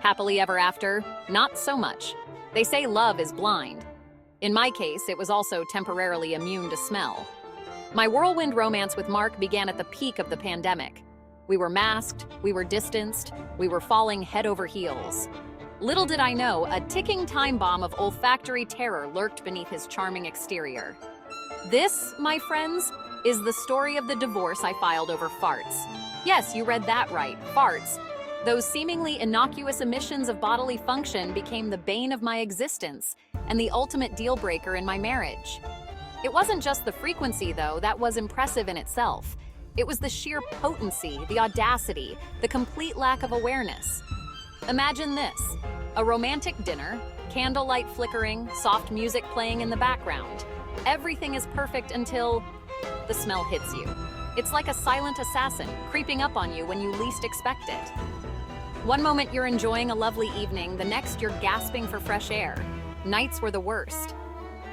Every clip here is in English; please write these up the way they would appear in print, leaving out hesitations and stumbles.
Happily ever after? Not so much. They say love is blind. In my case, it was also temporarily immune to smell. My whirlwind romance with Mark began at the peak of the pandemic. We were masked, we were distanced, we were falling head over heels. Little did I know, a ticking time bomb of olfactory terror lurked beneath his charming exterior. This, my friends, is the story of the divorce I filed over farts. Yes, you read that right, farts. Those seemingly innocuous emissions of bodily function became the bane of my existence and the ultimate deal breaker in my marriage. It wasn't just the frequency, though, that was impressive in itself. It was the sheer potency, the audacity, the complete lack of awareness. Imagine this: a romantic dinner, candlelight flickering, soft music playing in the background. Everything is perfect until the smell hits you. It's like a silent assassin creeping up on you when you least expect it. One moment you're enjoying a lovely evening, the next you're gasping for fresh air. Nights were the worst.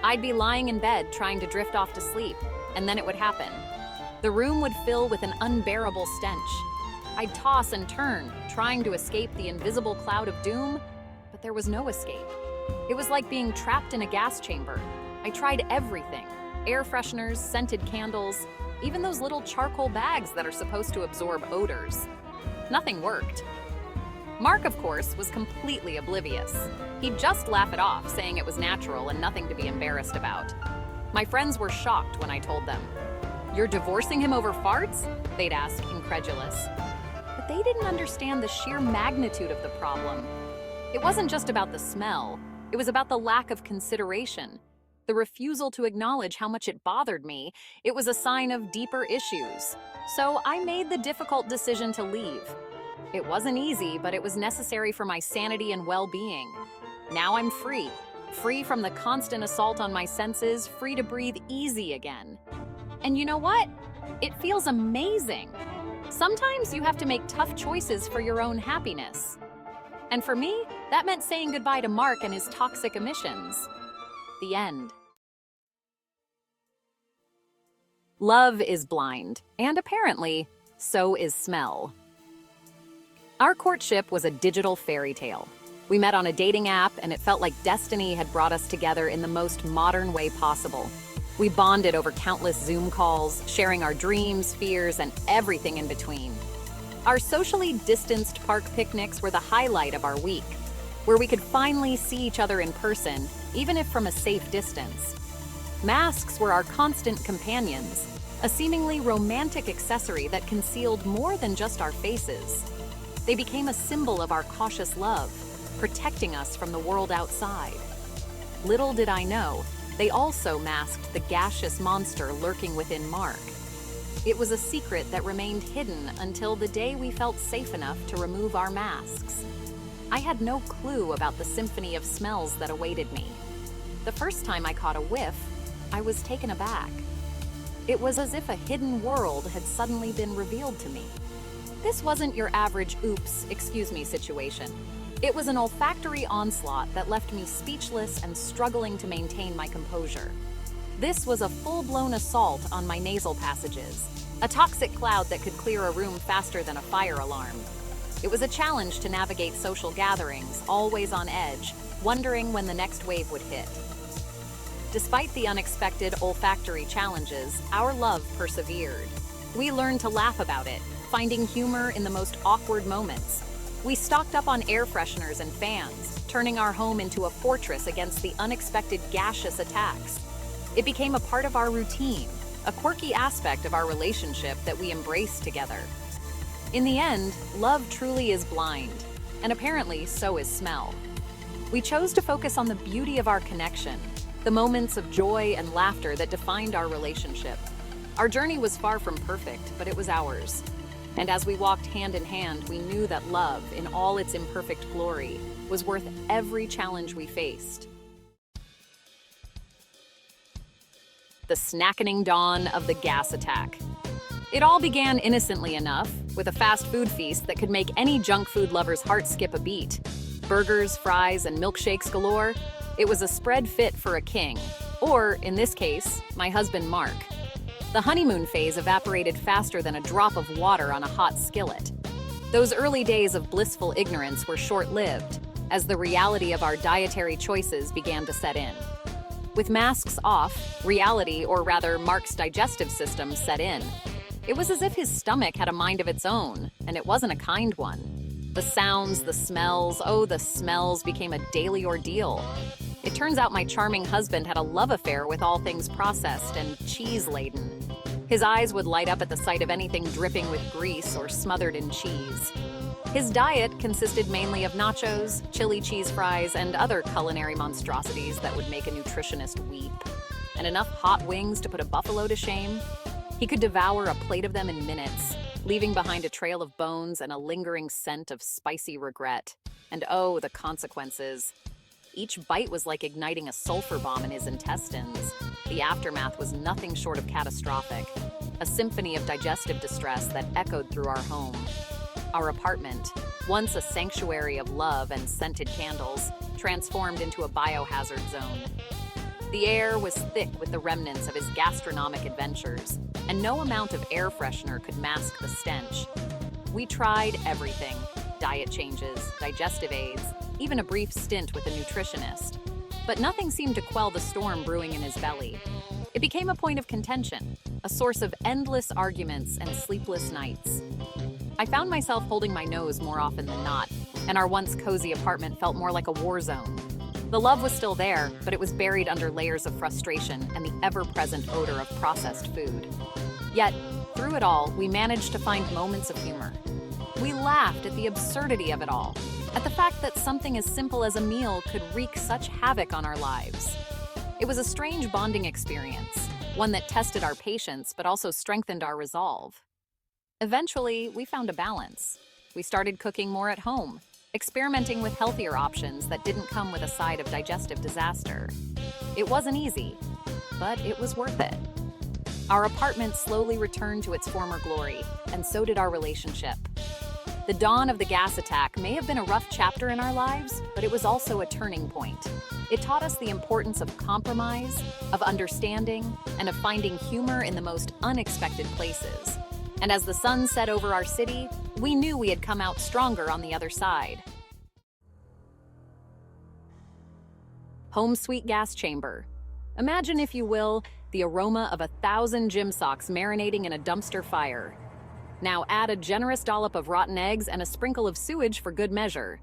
I'd be lying in bed trying to drift off to sleep, and then it would happen. The room would fill with an unbearable stench. I'd toss and turn, trying to escape the invisible cloud of doom, but there was no escape. It was like being trapped in a gas chamber. I tried everything: air fresheners, scented candles, even those little charcoal bags that are supposed to absorb odors. Nothing worked. Mark, of course, was completely oblivious. He'd just laugh it off, saying it was natural and nothing to be embarrassed about. My friends were shocked when I told them. "You're divorcing him over farts?" they'd ask, incredulous. But they didn't understand the sheer magnitude of the problem. It wasn't just about the smell. It was about the lack of consideration. The refusal to acknowledge how much it bothered me. It was a sign of deeper issues. So I made the difficult decision to leave. It wasn't easy, but it was necessary for my sanity and well-being. Now I'm free. Free from the constant assault on my senses, free to breathe easy again. And you know what? It feels amazing. Sometimes you have to make tough choices for your own happiness. And for me, that meant saying goodbye to Mark and his toxic emissions. The end. Love is blind, and apparently, so is smell. Our courtship was a digital fairy tale. We met on a dating app, and it felt like destiny had brought us together in the most modern way possible. We bonded over countless Zoom calls, sharing our dreams, fears, and everything in between. Our socially distanced park picnics were the highlight of our week, where we could finally see each other in person, even if from a safe distance. Masks were our constant companions, a seemingly romantic accessory that concealed more than just our faces. They became a symbol of our cautious love, protecting us from the world outside. Little did I know, they also masked the gaseous monster lurking within Mark. It was a secret that remained hidden until the day we felt safe enough to remove our masks. I had no clue about the symphony of smells that awaited me. The first time I caught a whiff, I was taken aback. It was as if a hidden world had suddenly been revealed to me. This wasn't your average oops, excuse me situation. It was an olfactory onslaught that left me speechless and struggling to maintain my composure. This was a full-blown assault on my nasal passages, a toxic cloud that could clear a room faster than a fire alarm. It was a challenge to navigate social gatherings, always on edge, wondering when the next wave would hit. Despite the unexpected olfactory challenges, our love persevered. We learned to laugh about it, finding humor in the most awkward moments. We stocked up on air fresheners and fans, turning our home into a fortress against the unexpected gaseous attacks. It became a part of our routine, a quirky aspect of our relationship that we embraced together. In the end, love truly is blind, and apparently so is smell. We chose to focus on the beauty of our connection, the moments of joy and laughter that defined our relationship. Our journey was far from perfect, but it was ours. And as we walked hand in hand, we knew that love, in all its imperfect glory, was worth every challenge we faced. The snackening dawn of the gas attack. It all began innocently enough, with a fast food feast that could make any junk food lover's heart skip a beat. Burgers, fries, and milkshakes galore. It was a spread fit for a king, or, in this case, my husband Mark. The honeymoon phase evaporated faster than a drop of water on a hot skillet. Those early days of blissful ignorance were short-lived, as the reality of our dietary choices began to set in. With masks off, reality, or rather Mark's digestive system, set in. It was as if his stomach had a mind of its own, and it wasn't a kind one. The sounds, the smells, the smells became a daily ordeal. It turns out my charming husband had a love affair with all things processed and cheese-laden. His eyes would light up at the sight of anything dripping with grease or smothered in cheese. His diet consisted mainly of nachos, chili cheese fries, and other culinary monstrosities that would make a nutritionist weep. And enough hot wings to put a buffalo to shame. He could devour a plate of them in minutes, leaving behind a trail of bones and a lingering scent of spicy regret. And the consequences. Each bite was like igniting a sulfur bomb in his intestines. The aftermath was nothing short of catastrophic, a symphony of digestive distress that echoed through our home. Our apartment, once a sanctuary of love and scented candles, transformed into a biohazard zone. The air was thick with the remnants of his gastronomic adventures, and no amount of air freshener could mask the stench. We tried everything: diet changes, digestive aids, even a brief stint with a nutritionist. But nothing seemed to quell the storm brewing in his belly. It became a point of contention, a source of endless arguments and sleepless nights. I found myself holding my nose more often than not, and our once cozy apartment felt more like a war zone. The love was still there, but it was buried under layers of frustration and the ever-present odor of processed food. Yet, through it all, we managed to find moments of humor. We laughed at the absurdity of it all, at the fact that something as simple as a meal could wreak such havoc on our lives. It was a strange bonding experience, one that tested our patience but also strengthened our resolve. Eventually, we found a balance. We started cooking more at home, experimenting with healthier options that didn't come with a side of digestive disaster. It wasn't easy, but it was worth it. Our apartment slowly returned to its former glory, and so did our relationship. The dawn of the gas attack may have been a rough chapter in our lives, but it was also a turning point. It taught us the importance of compromise, of understanding, and of finding humor in the most unexpected places. And as the sun set over our city, we knew we had come out stronger on the other side. Home sweet gas chamber. Imagine, if you will, the aroma of 1,000 gym socks marinating in a dumpster fire. Now add a generous dollop of rotten eggs and a sprinkle of sewage for good measure.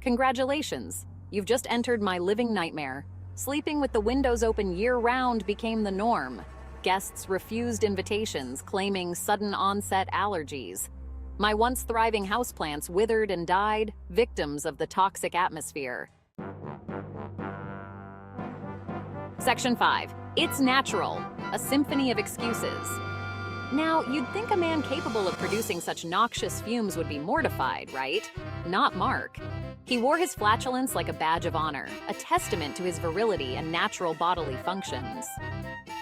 Congratulations, you've just entered my living nightmare. Sleeping with the windows open year-round became the norm. Guests refused invitations, claiming sudden onset allergies. My once thriving houseplants withered and died, victims of the toxic atmosphere. Section 5. It's natural, a symphony of excuses. Now, you'd think a man capable of producing such noxious fumes would be mortified, right? Not Mark. He wore his flatulence like a badge of honor, a testament to his virility and natural bodily functions.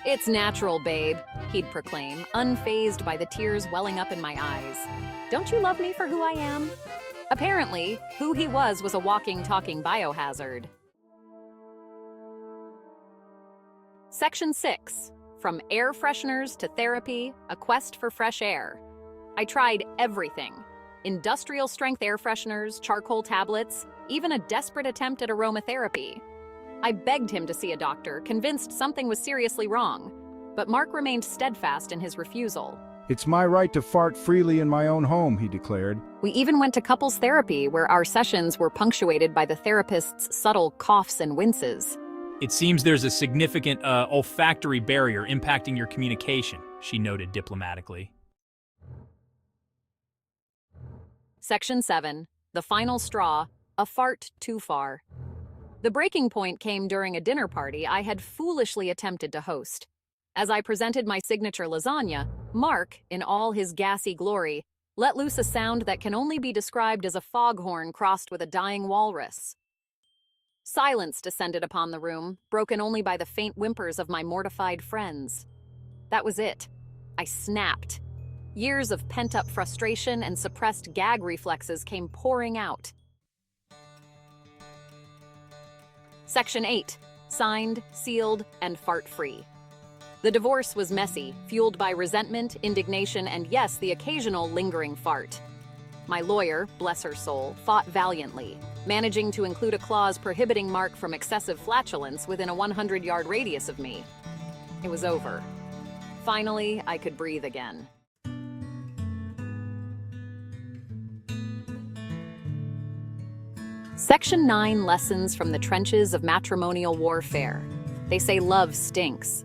"It's natural, babe," he'd proclaim, unfazed by the tears welling up in my eyes. "Don't you love me for who I am?" Apparently, who he was a walking, talking biohazard. Section 6. From air fresheners to therapy, a quest for fresh air. I tried everything. Industrial-strength air fresheners, charcoal tablets, even a desperate attempt at aromatherapy. I begged him to see a doctor, convinced something was seriously wrong. But Mark remained steadfast in his refusal. "It's my right to fart freely in my own home," he declared. We even went to couples therapy, where our sessions were punctuated by the therapist's subtle coughs and winces. "It seems there's a significant olfactory barrier impacting your communication," she noted diplomatically. Section 7. The final straw, a fart too far. The breaking point came during a dinner party I had foolishly attempted to host. As I presented my signature lasagna, Mark, in all his gassy glory, let loose a sound that can only be described as a foghorn crossed with a dying walrus. Silence descended upon the room, broken only by the faint whimpers of my mortified friends. That was it. I snapped. Years of pent-up frustration and suppressed gag reflexes came pouring out. Section 8. Signed, sealed, and fart-free. The divorce was messy, fueled by resentment, indignation, and yes, the occasional lingering fart. My lawyer, bless her soul, fought valiantly, managing to include a clause prohibiting Mark from excessive flatulence within a 100-yard radius of me. It was over. Finally, I could breathe again. Section 9 Lessons from the Trenches of Matrimonial Warfare. They say love stinks.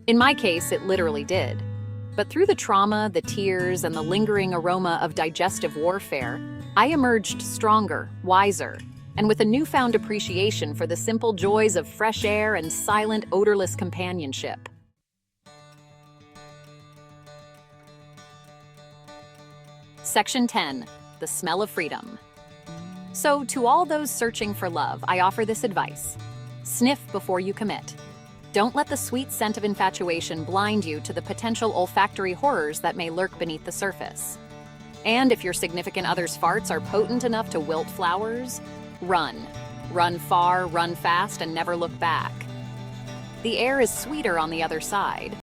In my case, it literally did. But through the trauma, the tears, and the lingering aroma of digestive warfare, I emerged stronger, wiser, and with a newfound appreciation for the simple joys of fresh air and silent, odorless companionship. Section 10. The Smell of Freedom. So, to all those searching for love, I offer this advice. Sniff before you commit. Don't let the sweet scent of infatuation blind you to the potential olfactory horrors that may lurk beneath the surface. And if your significant other's farts are potent enough to wilt flowers, run. Run far, run fast, and never look back. The air is sweeter on the other side.